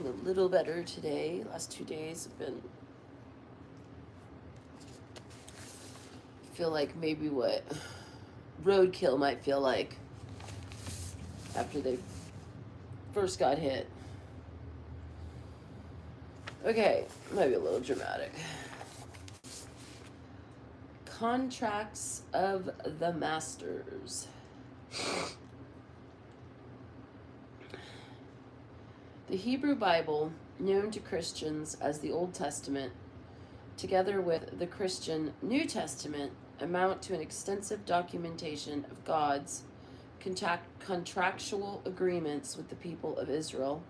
feeling a little better today. Last 2 days have been, feel like maybe what roadkill might feel like after they first got hit. Okay, might be a little dramatic. Contracts of the Masters. The Hebrew Bible, known to Christians as the Old Testament, together with the Christian New Testament, amount to an extensive documentation of God's contractual agreements with the people of Israel,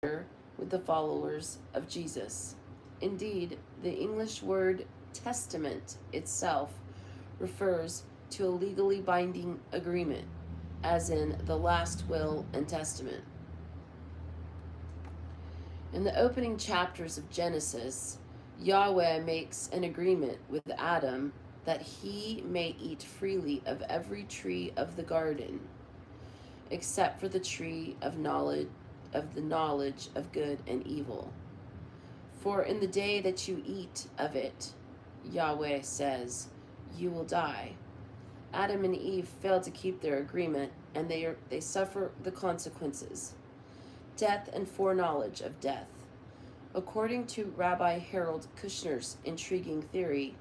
with the followers of Jesus. Indeed, the English word testament itself refers to a legally binding agreement, as in the last will and testament. In the opening chapters of Genesis, Yahweh makes an agreement with Adam that he may eat freely of every tree of the garden, except for the tree of the knowledge of good and evil. For in the day that you eat of it, Yahweh says, you will die. Adam and Eve fail to keep their agreement, and they suffer the consequences. Death and foreknowledge of death. According to Rabbi Harold Kushner's intriguing theory,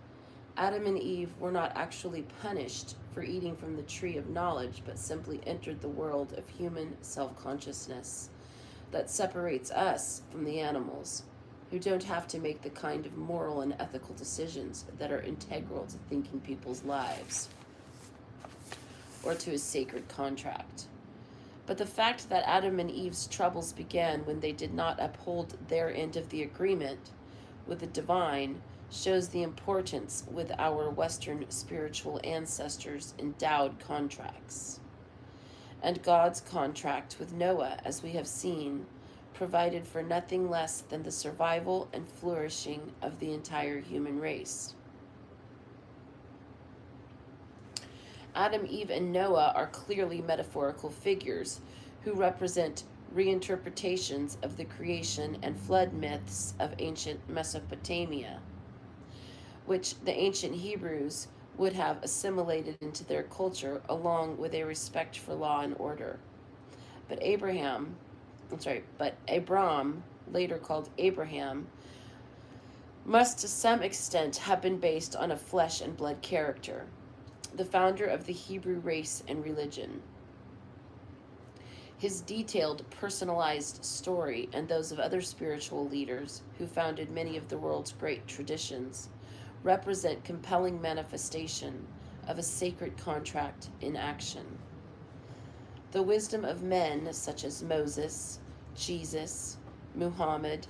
Adam and Eve were not actually punished for eating from the tree of knowledge, but simply entered the world of human self-consciousness that separates us from the animals, who don't have to make the kind of moral and ethical decisions that are integral to thinking people's lives or to a sacred contract. But the fact that Adam and Eve's troubles began when they did not uphold their end of the agreement with the divine shows the importance with our Western spiritual ancestors' endowed contracts. And God's contract with Noah, as we have seen, provided for nothing less than the survival and flourishing of the entire human race. Adam, Eve, and Noah are clearly metaphorical figures who represent reinterpretations of the creation and flood myths of ancient Mesopotamia, which the ancient Hebrews would have assimilated into their culture along with a respect for law and order. But Abram, later called Abraham, must to some extent have been based on a flesh and blood character, the founder of the Hebrew race and religion. His detailed, personalized story and those of other spiritual leaders who founded many of the world's great traditions represent compelling manifestation of a sacred contract in action. The wisdom of men such as Moses, Jesus, Muhammad,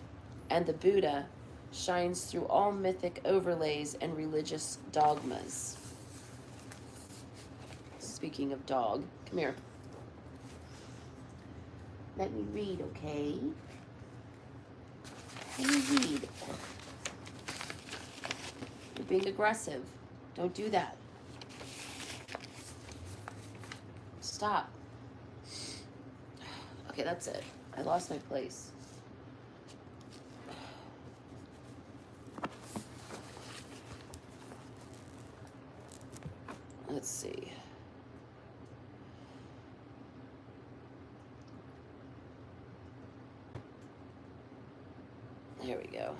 and the Buddha shines through all mythic overlays and religious dogmas. Speaking of dog, come here. Let me read, okay? Let me read. You're being aggressive. Don't do that. Stop. Okay, that's it. I lost my place. Let's see. Here we go.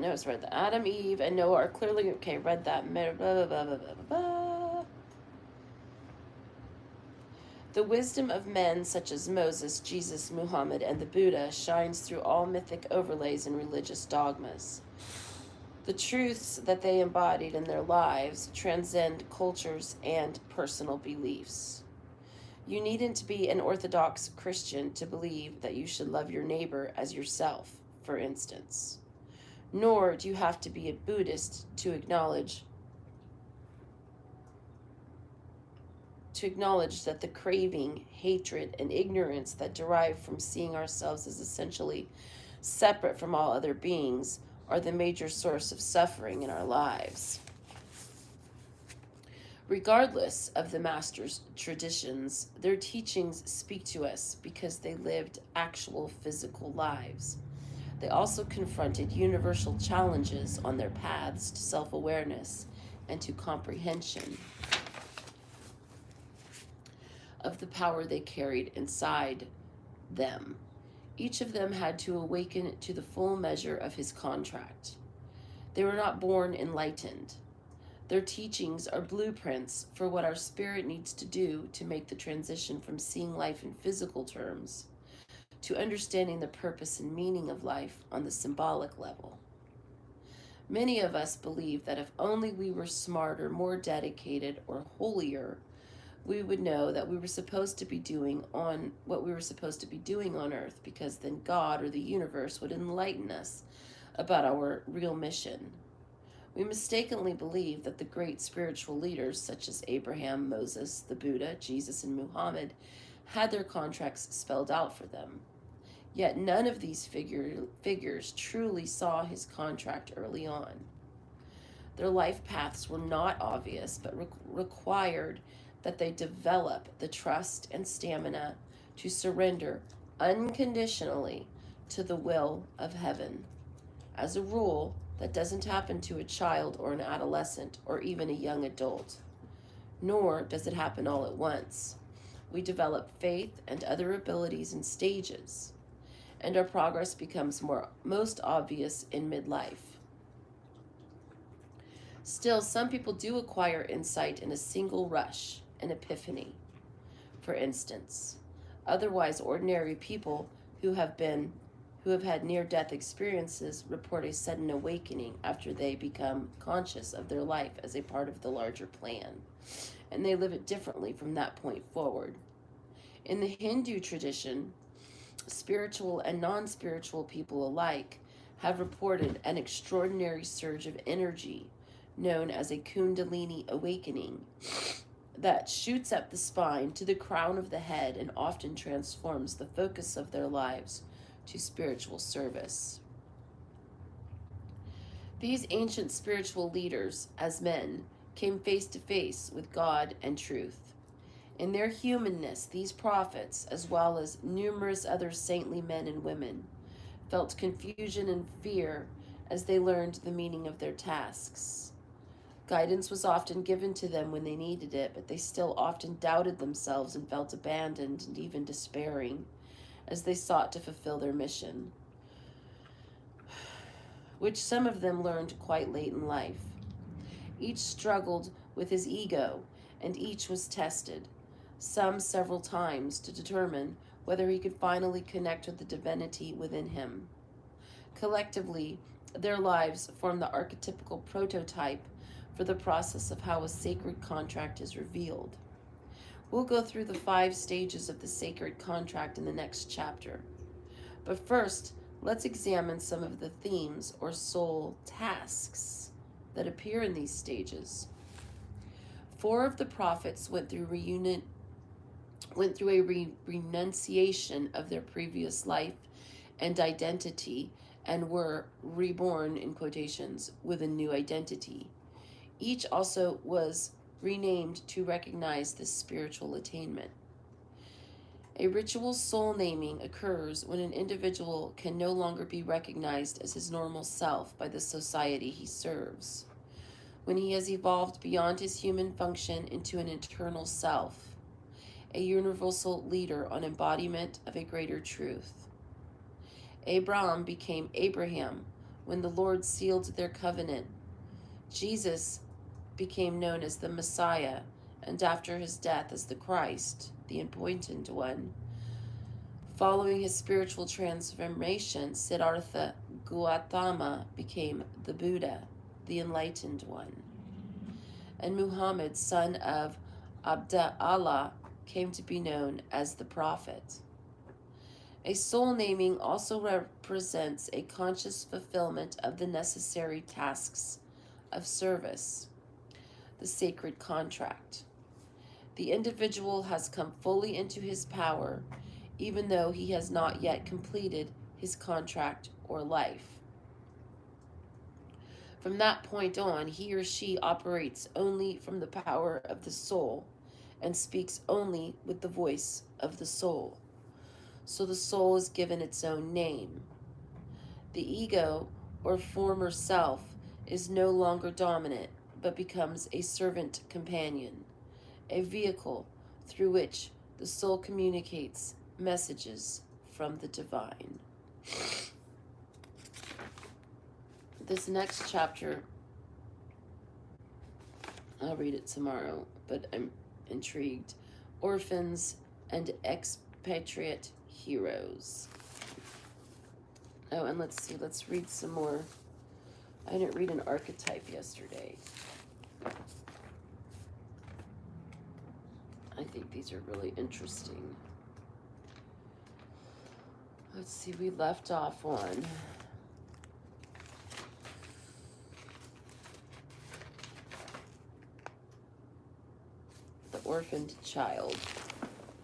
No, it's read that Adam, Eve, and Noah are clearly okay. Read that. Blah, blah, blah, blah, blah, blah. The wisdom of men such as Moses, Jesus, Muhammad, and the Buddha shines through all mythic overlays and religious dogmas. The truths that they embodied in their lives transcend cultures and personal beliefs. You needn't be an Orthodox Christian to believe that you should love your neighbor as yourself, for instance. Nor do you have to be a Buddhist to acknowledge that the craving, hatred, and ignorance that derive from seeing ourselves as essentially separate from all other beings are the major source of suffering in our lives. Regardless of the master's traditions, their teachings speak to us because they lived actual physical lives. They also confronted universal challenges on their paths to self awareness and to comprehension of the power they carried inside them. Each of them had to awaken to the full measure of his contract. They were not born enlightened. Their teachings are blueprints for what our spirit needs to do to make the transition from seeing life in physical terms to understanding the purpose and meaning of life on the symbolic level. Many of us believe that if only we were smarter, more dedicated, or holier, we would know that we were supposed to be doing on what we were supposed to be doing on earth, because then God or the universe would enlighten us about our real mission. We mistakenly believe that the great spiritual leaders such as Abraham, Moses, the Buddha, Jesus, and Muhammad had their contracts spelled out for them. Yet none of these figures truly saw his contract early on. Their life paths were not obvious, but required that they develop the trust and stamina to surrender unconditionally to the will of heaven. As a rule, that doesn't happen to a child or an adolescent or even a young adult, nor does it happen all at once. We develop faith and other abilities in stages, and our progress becomes most obvious in midlife. Still, some people do acquire insight in a single rush, an epiphany, for instance. Otherwise, ordinary people who have had near-death experiences report a sudden awakening after they become conscious of their life as a part of the larger plan, and they live it differently from that point forward. In the Hindu tradition, spiritual and non-spiritual people alike have reported an extraordinary surge of energy known as a Kundalini awakening that shoots up the spine to the crown of the head and often transforms the focus of their lives to spiritual service. These ancient spiritual leaders, as men, came face to face with God and truth. In their humanness, these prophets, as well as numerous other saintly men and women, felt confusion and fear as they learned the meaning of their tasks. Guidance was often given to them when they needed it, but they still often doubted themselves and felt abandoned and even despairing as they sought to fulfill their mission, which some of them learned quite late in life. Each struggled with his ego, and each was tested, some several times, to determine whether he could finally connect with the divinity within him. Collectively, their lives form the archetypical prototype for the process of how a sacred contract is revealed. We'll go through the 5 stages of the sacred contract in the next chapter. But first, let's examine some of the themes or soul tasks that appear in these stages. 4 of the prophets went through a renunciation of their previous life and identity and were reborn, in quotations, with a new identity. Each also was renamed to recognize this spiritual attainment. A ritual soul naming occurs when an individual can no longer be recognized as his normal self by the society he serves, when he has evolved beyond his human function into an eternal self, a universal leader on embodiment of a greater truth. Abram became Abraham when the Lord sealed their covenant. Jesus became known as the Messiah, and after his death as the Christ, the appointed one. Following his spiritual transformation, Siddhartha Gautama became the Buddha, the enlightened one. And Muhammad, son of Abdallah, came to be known as the Prophet. A soul naming also represents a conscious fulfillment of the necessary tasks of service, the sacred contract. The individual has come fully into his power, even though he has not yet completed his contract or life. From that point on, he or she operates only from the power of the soul and speaks only with the voice of the soul. So the soul is given its own name. The ego, or former self, is no longer dominant, but becomes a servant companion, a vehicle through which the soul communicates messages from the divine. This next chapter, I'll read it tomorrow, but I'm intrigued. Orphans and expatriate heroes. Oh, and let's read some more. I didn't read an archetype yesterday. I think these are really interesting. Let's see, we left off on the orphaned child.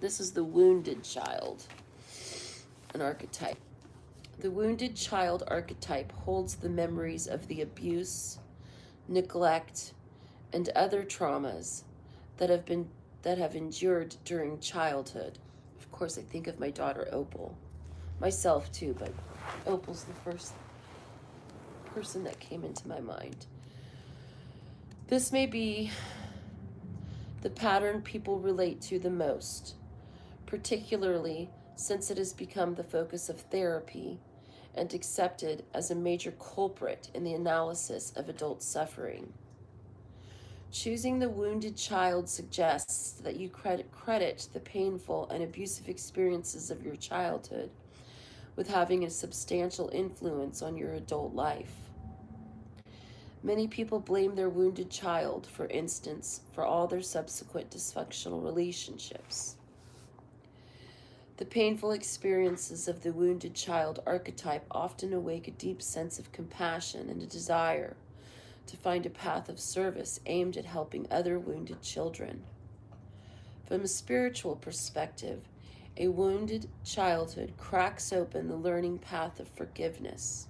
This is the wounded child, an archetype. The wounded child archetype holds the memories of the abuse, neglect, and other traumas that have endured during childhood. Of course, I think of my daughter Opal, myself too, but Opal's the first person that came into my mind. This may be the pattern people relate to the most, particularly since it has become the focus of therapy and accepted as a major culprit in the analysis of adult suffering. Choosing the wounded child suggests that you credit the painful and abusive experiences of your childhood with having a substantial influence on your adult life. Many people blame their wounded child, for instance, for all their subsequent dysfunctional relationships. The painful experiences of the wounded child archetype often awake a deep sense of compassion and a desire to find a path of service aimed at helping other wounded children. From a spiritual perspective, a wounded childhood cracks open the learning path of forgiveness.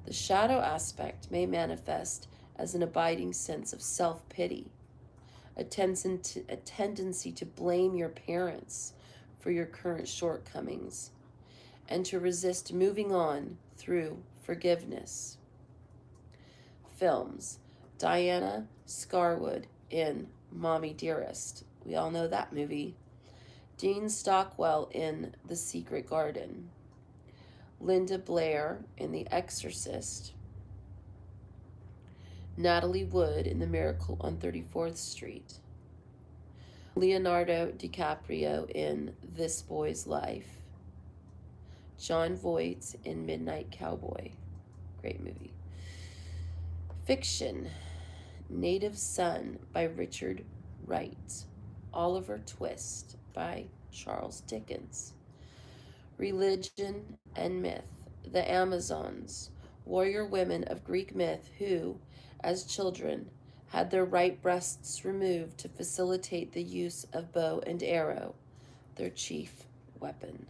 The shadow aspect may manifest as an abiding sense of self-pity, a tendency to blame your parents for your current shortcomings, and to resist moving on through forgiveness. Films. Diana Scarwood in Mommy Dearest. We all know that movie. Dean Stockwell in The Secret Garden. Linda Blair in The Exorcist. Natalie Wood in The Miracle on 34th Street. Leonardo DiCaprio in This Boy's Life. John Voight in Midnight Cowboy. Great movie. Fiction. Native Son by Richard Wright. Oliver Twist by Charles Dickens. Religion and myth. The Amazons, warrior women of Greek myth who, as children, had their right breasts removed to facilitate the use of bow and arrow, their chief weapon.